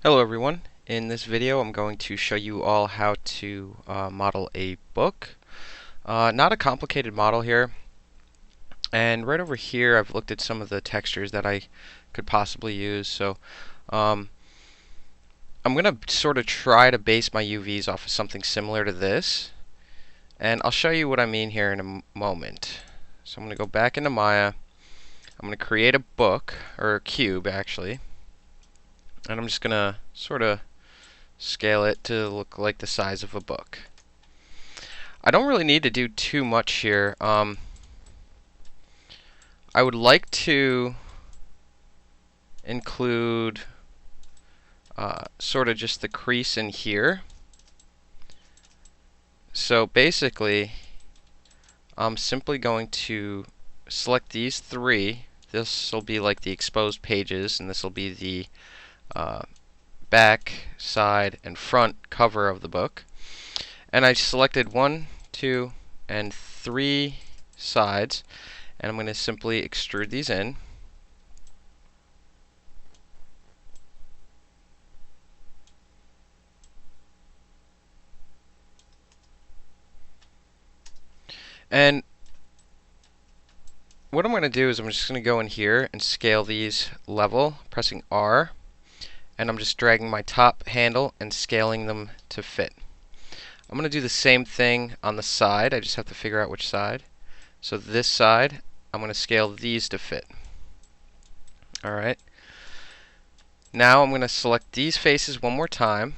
Hello everyone. In this video I'm going to show you all how to model a book. Not a complicated model here. And right over here I've looked at some of the textures that I could possibly use. So I'm going to sort of try to base my UVs off of something similar to this. And I'll show you what I mean here in a moment. So I'm going to go back into Maya. I'm going to create a book, or a cube actually. And I'm just going to sort of scale it to look like the size of a book. I don't really need to do too much here. I would like to include sort of just the crease in here. So basically, I'm simply going to select these three. This will be like the exposed pages, and this will be the back, side, and front cover of the book. And I selected 1, 2, and 3 sides, and I'm going to simply extrude these in. And what I'm going to do is I'm just going to go in here and scale these level, pressing R, and I'm just dragging my top handle and scaling them to fit. I'm going to do the same thing on the side. I just have to figure out which side. So this side, I'm going to scale these to fit. Alright. Now I'm going to select these faces one more time.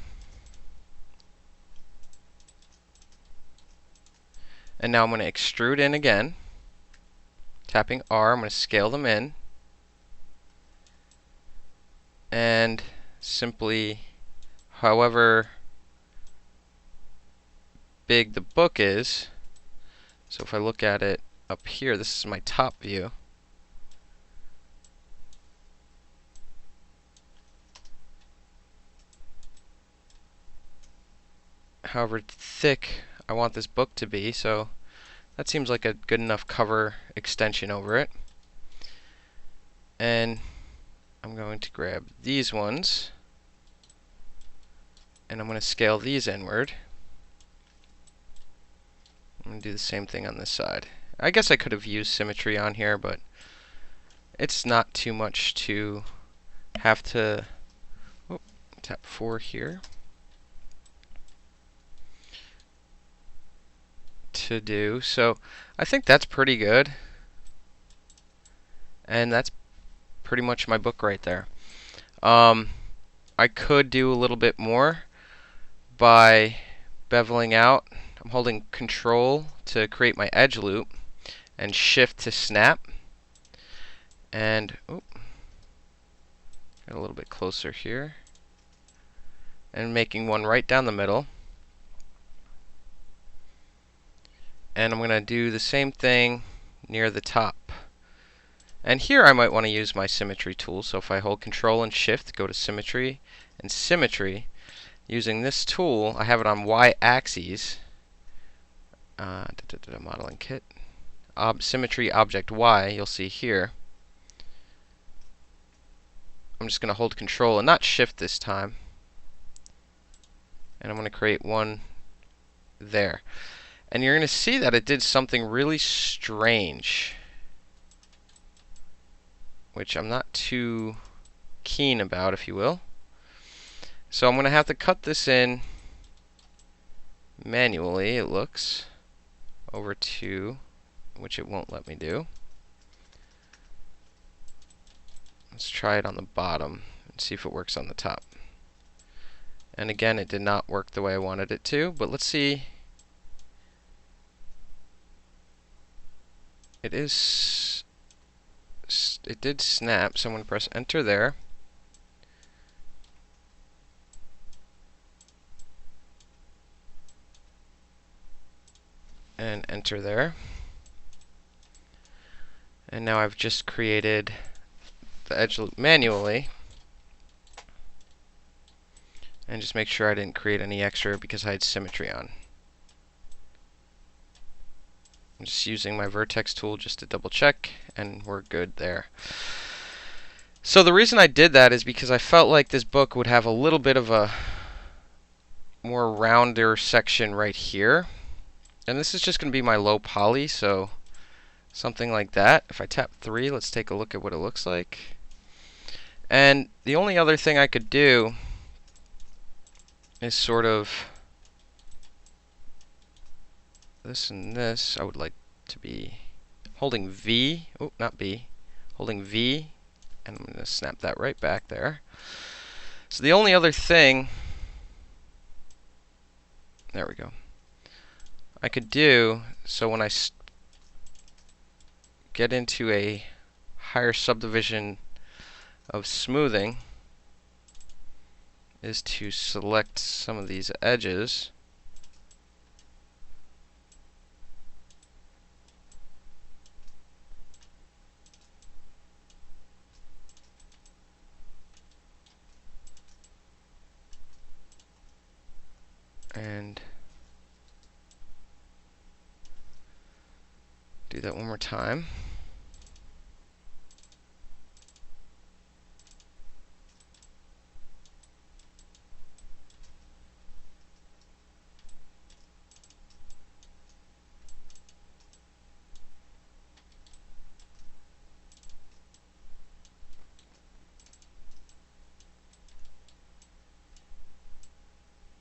And now I'm going to extrude in again. Tapping R, I'm going to scale them in. And simply, however big the book is, so if I look at it up here, this is my top view. However thick I want this book to be, so that seems like a good enough cover extension over it. And I'm going to grab these ones, and I'm going to scale these inward. I'm going to do the same thing on this side. I guess I could have used Symmetry on here, but it's not too much to have to tap 4 here to do. So I think that's pretty good. And that's pretty much my book right there. I could do a little bit more by beveling out. I'm holding Control to create my edge loop and Shift to snap. And get a little bit closer here. And making one right down the middle. And I'm going to do the same thing near the top. And here I might want to use my Symmetry tool. So if I hold Control and Shift, go to Symmetry and Symmetry. Using this tool, I have it on Y-axis. Modeling kit. Symmetry object Y, you'll see here. I'm just going to hold Control and not Shift this time. And I'm going to create one there. And you're going to see that it did something really strange, which I'm not too keen about, if you will. So I'm going to have to cut this in manually, it looks, over to, which it won't let me do. Let's try it on the bottom and see if it works on the top. And again, it did not work the way I wanted it to, but let's see. It did snap, so I'm going to press Enter there. And Enter there. And now I've just created the edge loop manually. And just make sure I didn't create any extra because I had Symmetry on. I'm just using my vertex tool just to double check, and we're good there. So the reason I did that is because I felt like this book would have a little bit of a more rounder section right here. And this is just going to be my low poly, so something like that. If I tap 3, let's take a look at what it looks like. And the only other thing I could do is sort of this and this. I would like to be holding V, oh, not B, holding V, and I'm going to snap that right back there. So the only other thing, there we go, I could do, so when I get into a higher subdivision of smoothing, is to select some of these edges and do that one more time.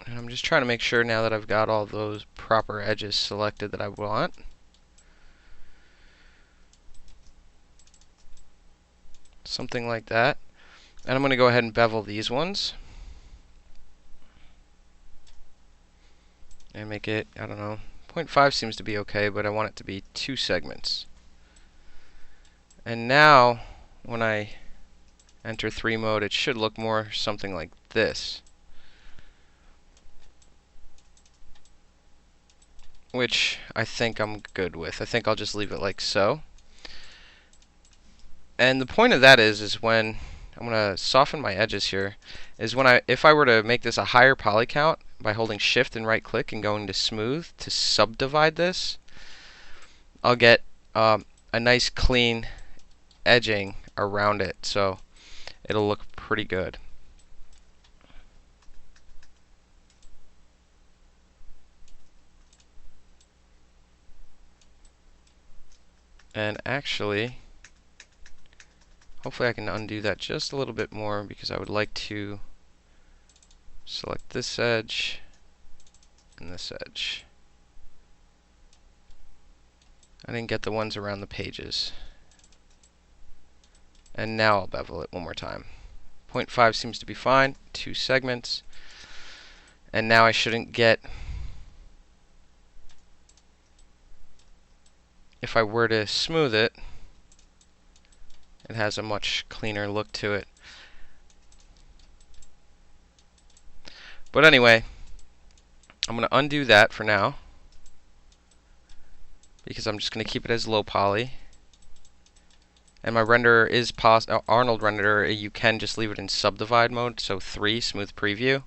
And I'm just trying to make sure now that I've got all those proper edges selected that I want. Something like that. And I'm going to go ahead and bevel these ones. And make it, I don't know, 0.5 seems to be okay, but I want it to be 2 segments. And now, when I enter 3 mode, it should look more something like this. Which I think I'm good with. I think I'll just leave it like so. And the point of that is when I'm going to soften my edges here, is when if I were to make this a higher poly count by holding Shift and right click and going to smooth to subdivide this, I'll get a nice clean edging around it, so it'll look pretty good. And actually, hopefully I can undo that just a little bit more, because I would like to select this edge and this edge. I didn't get the ones around the pages. And now I'll bevel it one more time. 0.5 seems to be fine, 2 segments. And now I shouldn't get, if I were to smooth it, it has a much cleaner look to it. But anyway, I'm going to undo that for now, because I'm just going to keep it as low poly. And my renderer is Arnold renderer, you can just leave it in subdivide mode, so 3, smooth preview,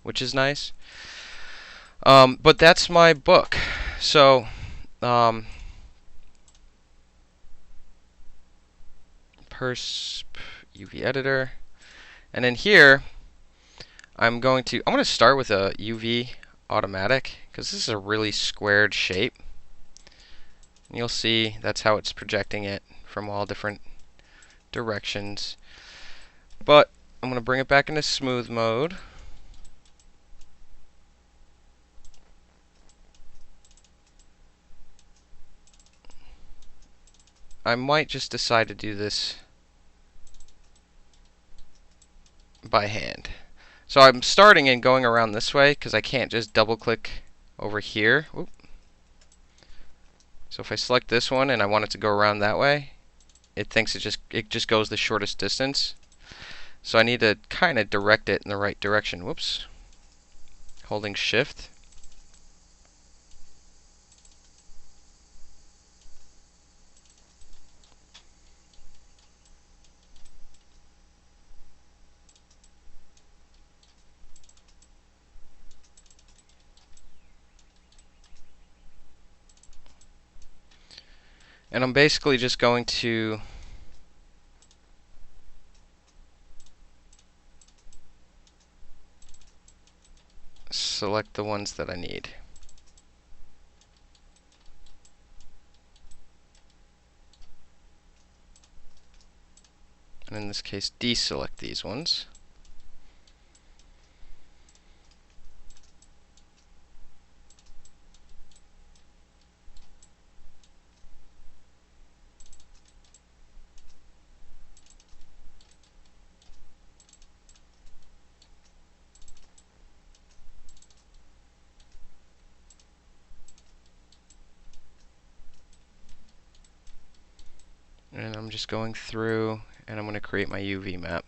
which is nice. But that's my book. So, Persp UV editor, and in here I'm going to start with a UV automatic, because this is a really squared shape. And you'll see that's how it's projecting it from all different directions. But I'm going to bring it back into smooth mode. I might just decide to do this by hand. So I'm starting and going around this way, because I can't just double click over here. Oop. So if I select this one and I want it to go around that way, it thinks it just goes the shortest distance. So I need to kind of direct it in the right direction. Whoops. Holding Shift. And I'm basically just going to select the ones that I need. And in this case, deselect these ones. And I'm just going through and I'm going to create my UV map.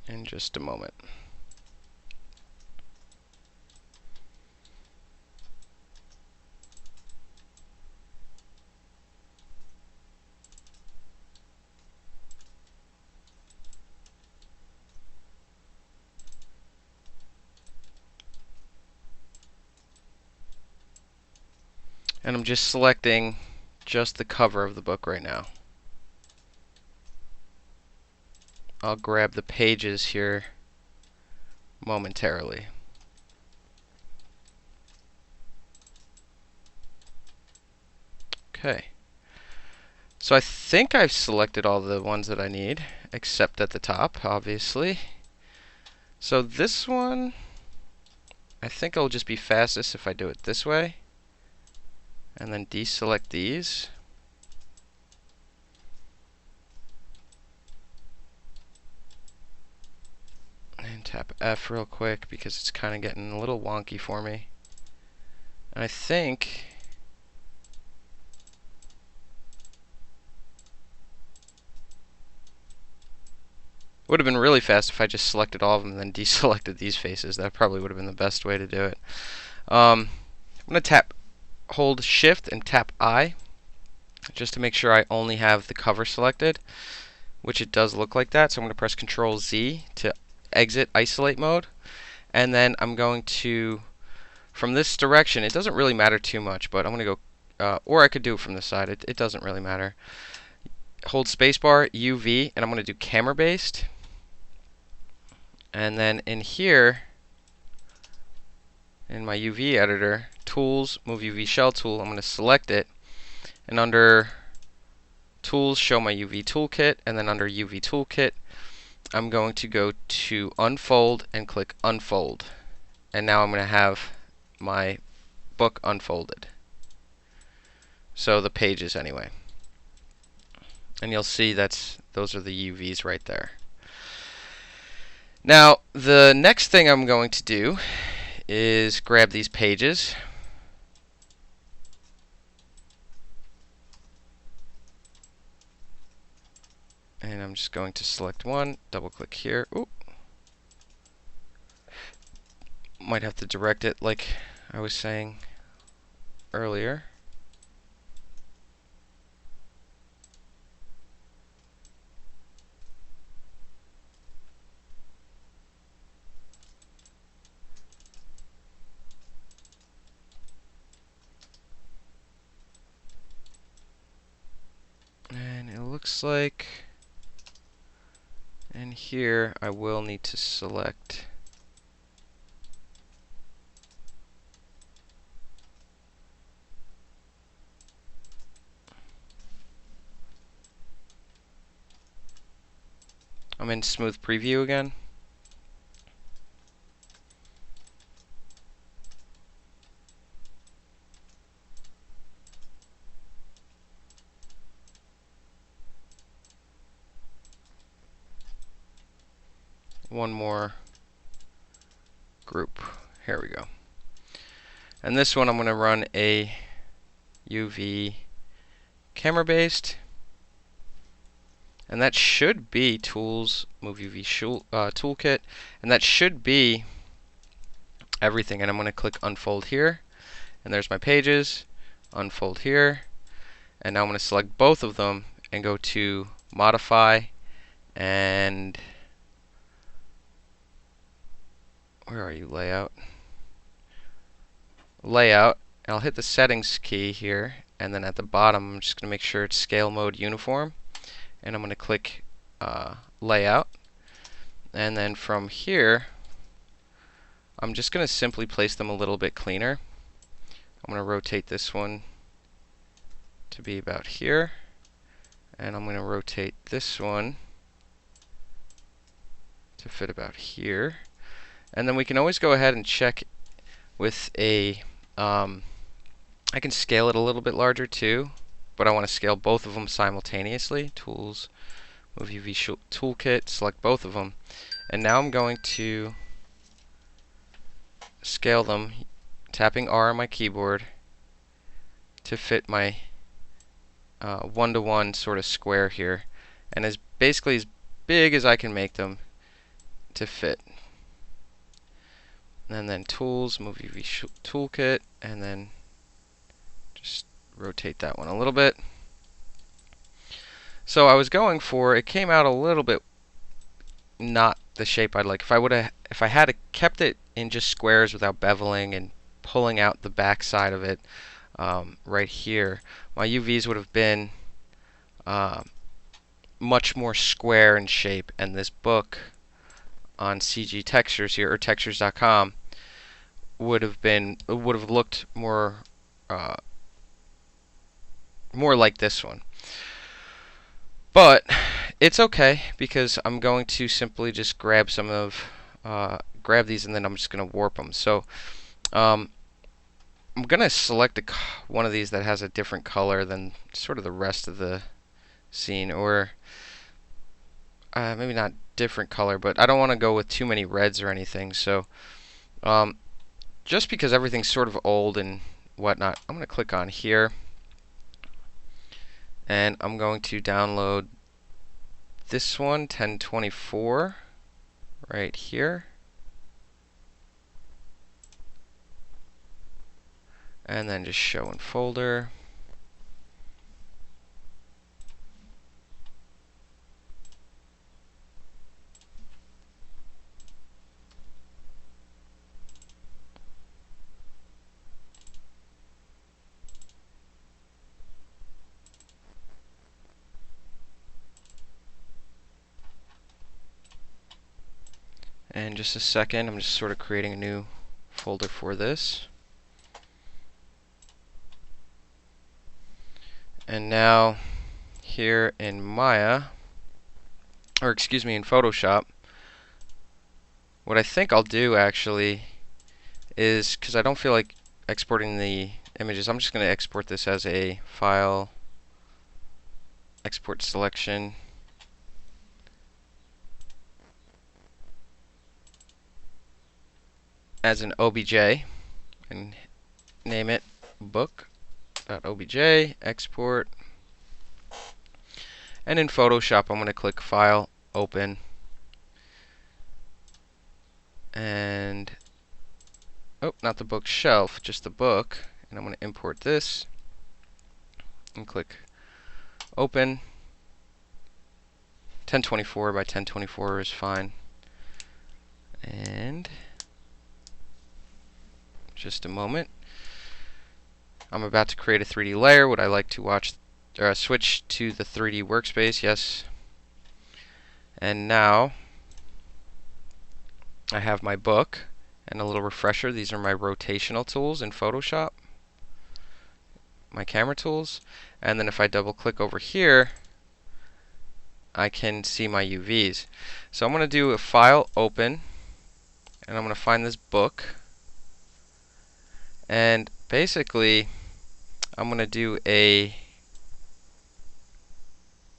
In just a moment. And I'm just selecting just the cover of the book right now. I'll grab the pages here momentarily. Okay. So I think I've selected all the ones that I need, except at the top, obviously. So this one, I think it'll just be fastest if I do it this way. And then deselect these. And tap F real quick because it's kind of getting a little wonky for me. And I think it would have been really fast if I just selected all of them and then deselected these faces. That probably would have been the best way to do it. I'm going to hold Shift and tap I just to make sure I only have the cover selected, which it does look like that. So I'm going to press Control Z to exit isolate mode. And then I'm going to, from this direction, it doesn't really matter too much, but I'm going to go, or I could do it from the side. It doesn't really matter. Hold spacebar, UV, and I'm going to do camera based. And then in here, in my UV editor, Tools, Move UV Shell Tool, I'm going to select it. And under Tools, Show My UV Toolkit. And then under UV Toolkit, I'm going to go to Unfold and click Unfold. And now I'm going to have my book unfolded. So the pages anyway. And you'll see those are the UVs right there. Now, the next thing I'm going to do is grab these pages. And I'm just going to select one, double click here. Ooh. Might have to direct it like I was saying earlier. And it looks like in here I will need to select I'm in smooth preview again. One more group. Here we go. And this one I'm going to run a UV camera based. And that should be Tools, Move UV Toolkit. And that should be everything. And I'm going to click Unfold here. And there's my pages. Unfold here. And now I'm going to select both of them and go to Modify and where are you? Layout. Layout. And I'll hit the Settings key here. And then at the bottom, I'm just going to make sure it's Scale Mode Uniform. And I'm going to click layout. And then from here, I'm just going to simply place them a little bit cleaner. I'm going to rotate this one to be about here. And I'm going to rotate this one to fit about here. And then we can always go ahead and check with a, I can scale it a little bit larger too, but I want to scale both of them simultaneously. Tools, Move UV Toolkit, select both of them. And now I'm going to scale them, tapping R on my keyboard to fit my one-to-one sort of square here. And basically as big as I can make them to fit. And then Tools, Move UV Toolkit, and then just rotate that one a little bit. So I was going for, it came out a little bit not the shape I'd like. If I had kept it in just squares without beveling and pulling out the back side of it right here, my UVs would have been much more square in shape, and this book on CG Textures here, or textures.com, would have looked more like this one. But it's okay, because I'm going to simply just grab grab these, and then I'm just going to warp them. So I'm going to select one of these that has a different color than sort of the rest of the scene, or maybe not different color, but I don't want to go with too many reds or anything. So just because everything's sort of old and whatnot, I'm going to click on here, and I'm going to download this one, 1024, right here. And then just show in folder. And just a second, I'm just sort of creating a new folder for this. And now here in Maya, or excuse me, in Photoshop, what I think I'll do actually is, because I don't feel like exporting the images, I'm just going to export this as a file, export selection, as an OBJ, and name it book.obj, export. And in Photoshop, I'm going to click File, Open, and not the bookshelf, just the book. And I'm going to import this and click Open. 1024 by 1024 is fine. And just a moment. I'm about to create a 3D layer. Would I like to switch to the 3D workspace? Yes. And now I have my book, and a little refresher. These are my rotational tools in Photoshop, my camera tools. And then if I double click over here, I can see my UVs. So I'm going to do a File, Open, and I'm going to find this book. And basically, I'm going to do a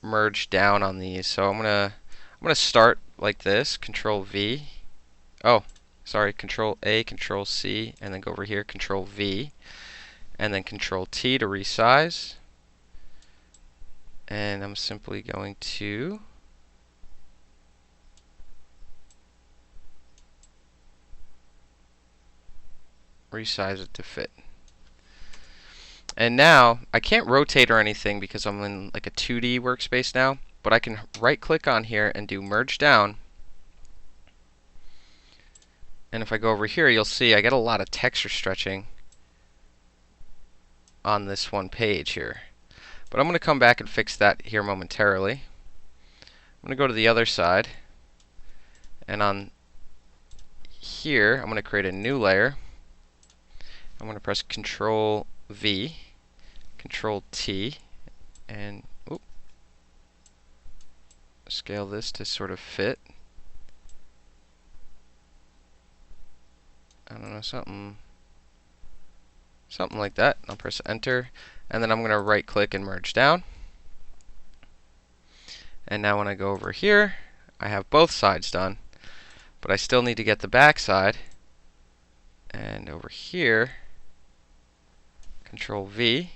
merge down on these. So I'm going to start like this, Control V. Oh, sorry, Control A, Control C, and then go over here, Control V, and then Control T to resize. And I'm simply going to resize it to fit. And now I can't rotate or anything because I'm in like a 2D workspace now, but I can right click on here and do merge down. And if I go over here, you'll see I get a lot of texture stretching on this one page here. But I'm going to come back and fix that here momentarily. I'm going to go to the other side, and on here I'm going to create a new layer. I'm going to press Control V, Control T, and scale this to sort of fit. I don't know, something like that. I'll press Enter, and then I'm going to right click and merge down. And now when I go over here, I have both sides done, but I still need to get the back side. And over here, Control V,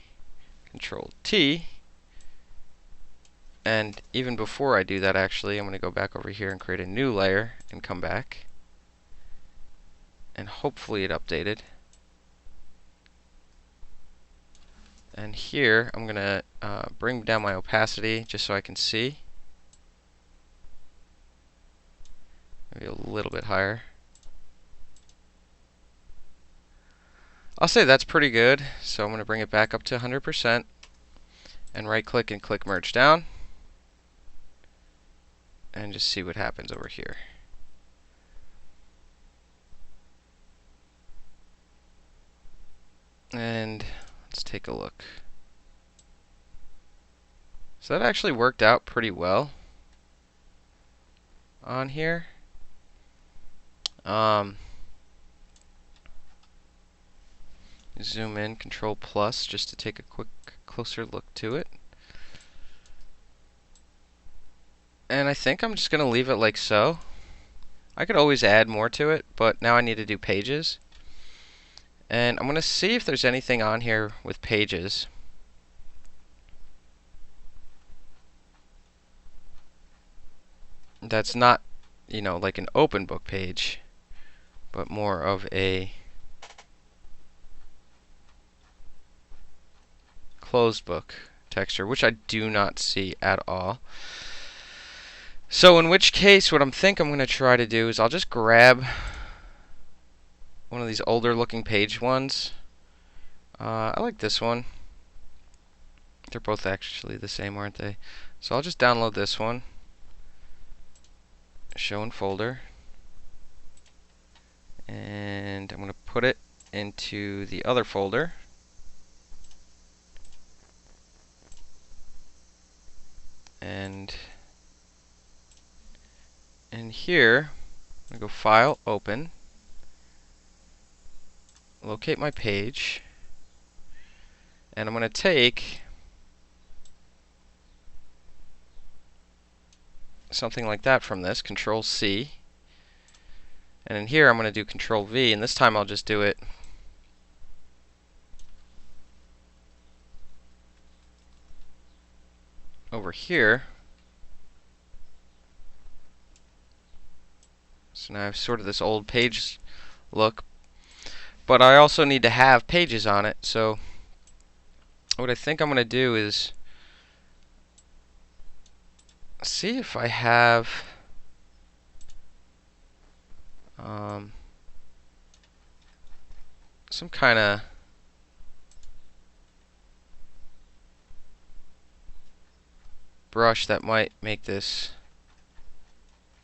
Control T, and even before I do that, actually, I'm going to go back over here and create a new layer and come back. And hopefully it updated. And here, I'm going to bring down my opacity just so I can see. Maybe a little bit higher. I'll say that's pretty good, so I'm going to bring it back up to 100% and right click and click merge down and just see what happens over here. And let's take a look. So that actually worked out pretty well on here. Zoom in, Control plus, just to take a quick closer look to it. And I think I'm just going to leave it like so. I could always add more to it, but now I need to do pages. And I'm going to see if there's anything on here with pages. That's not, you know, like an open book page, but more of a closed book texture, which I do not see at all. So in which case, what I'm going to try to do is I'll just grab one of these older looking page ones. I like this one. They're both actually the same, aren't they? So I'll just download this one. Show in folder. And I'm going to put it into the other folder. And in here, I'm going to go File, Open, locate my page, and I'm going to take something like that from this, Control C, and in here I'm going to do Control V, and this time I'll just do it over here. So now I have sort of this old page look, but I also need to have pages on it. So what I think I'm going to do is see if I have some kind of brush that might make this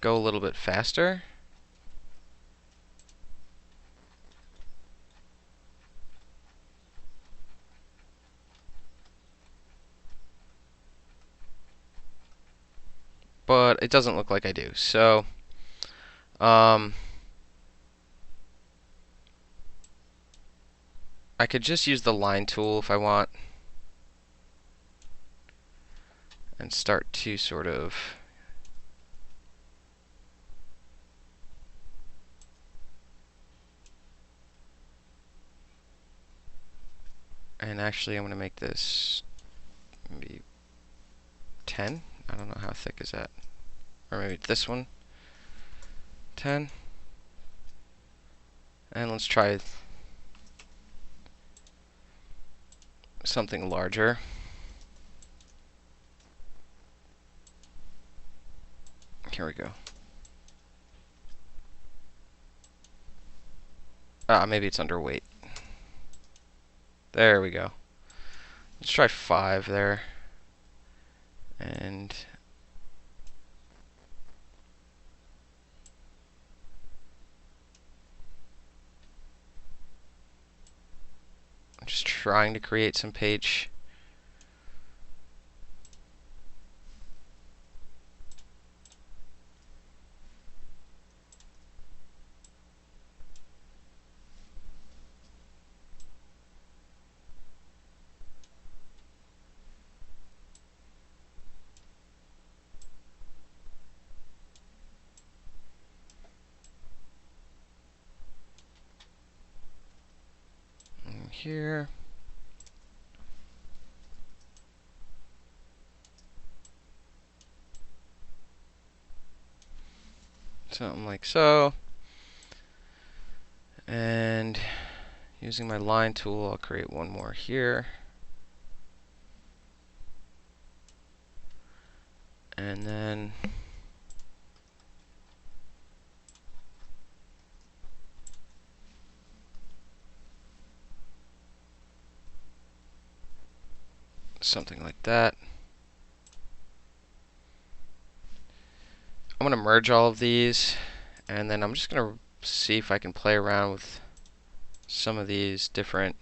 go a little bit faster. But it doesn't look like I do. So I could just use the line tool if I want and start to sort of and actually I'm going to make this maybe 10. I don't know how thick is that. Or maybe this one. 10. And let's try something larger. Here we go. Maybe it's underweight. There we go. Let's try 5 there. And trying to create some page here. Something like so. And using my line tool, I'll create one more here. And then something like that. I'm going to merge all of these, and then I'm just going to see if I can play around with some of these different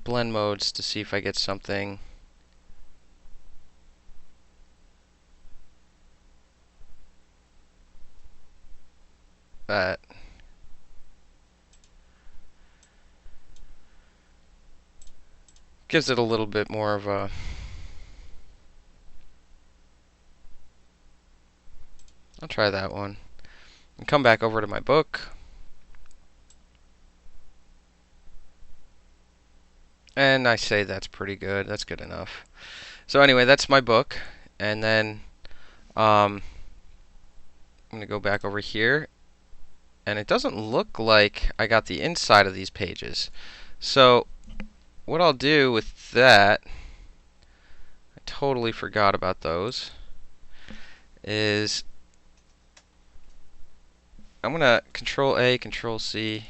blend modes to see if I get something that gives it a little bit more of a I'll try that one and come back over to my book, and I say that's pretty good. That's good enough. So anyway, that's my book, and then I'm going to go back over here, and it doesn't look like I got the inside of these pages. So what I'll do with that, I totally forgot about those, is I'm going to Control A, Control C,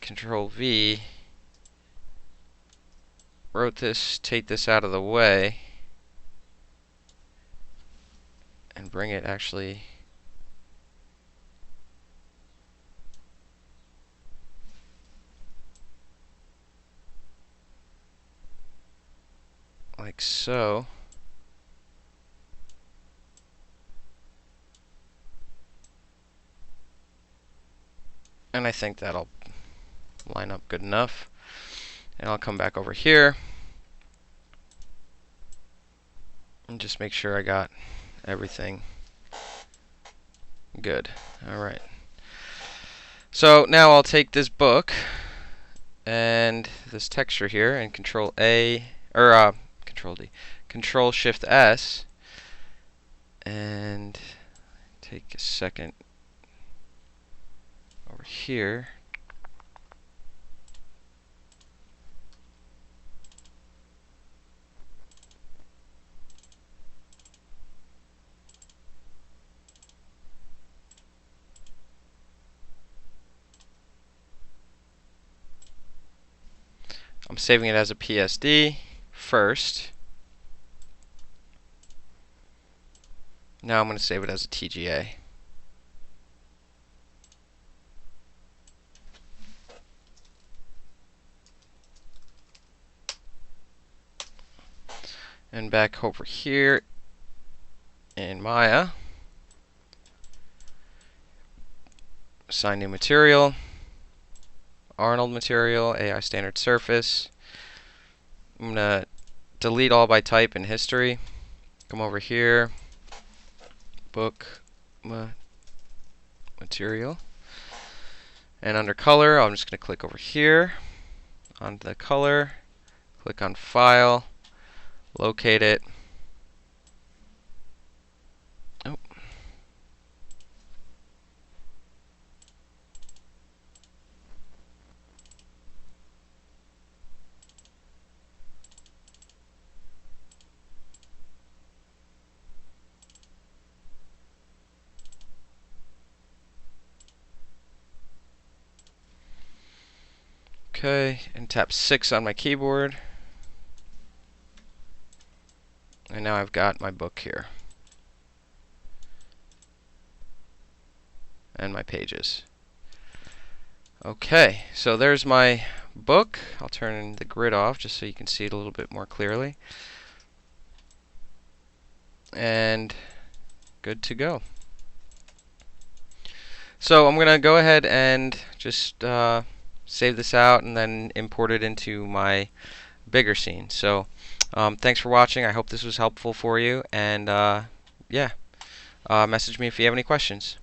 Control V, rotate this out of the way, and bring it actually like so. And I think that'll line up good enough. And I'll come back over here and just make sure I got everything good. Alright. So now I'll take this book and this texture here and Control A, or Control D, Control Shift S, and take a second over here. I'm saving it as a PSD first. Now I'm going to save it as a TGA. And back over here in Maya, assign new material, Arnold material, AI standard surface. I'm going to delete all by type in history. Come over here, book material, and under color I'm just going to click over here on the color, click on file, locate it. Oh. Okay, and tap 6 on my keyboard. And now I've got my book here. And my pages. Okay, so there's my book. I'll turn the grid off just so you can see it a little bit more clearly. And good to go. So I'm going to go ahead and just save this out and then import it into my bigger scene. So thanks for watching. I hope this was helpful for you. And yeah, message me if you have any questions.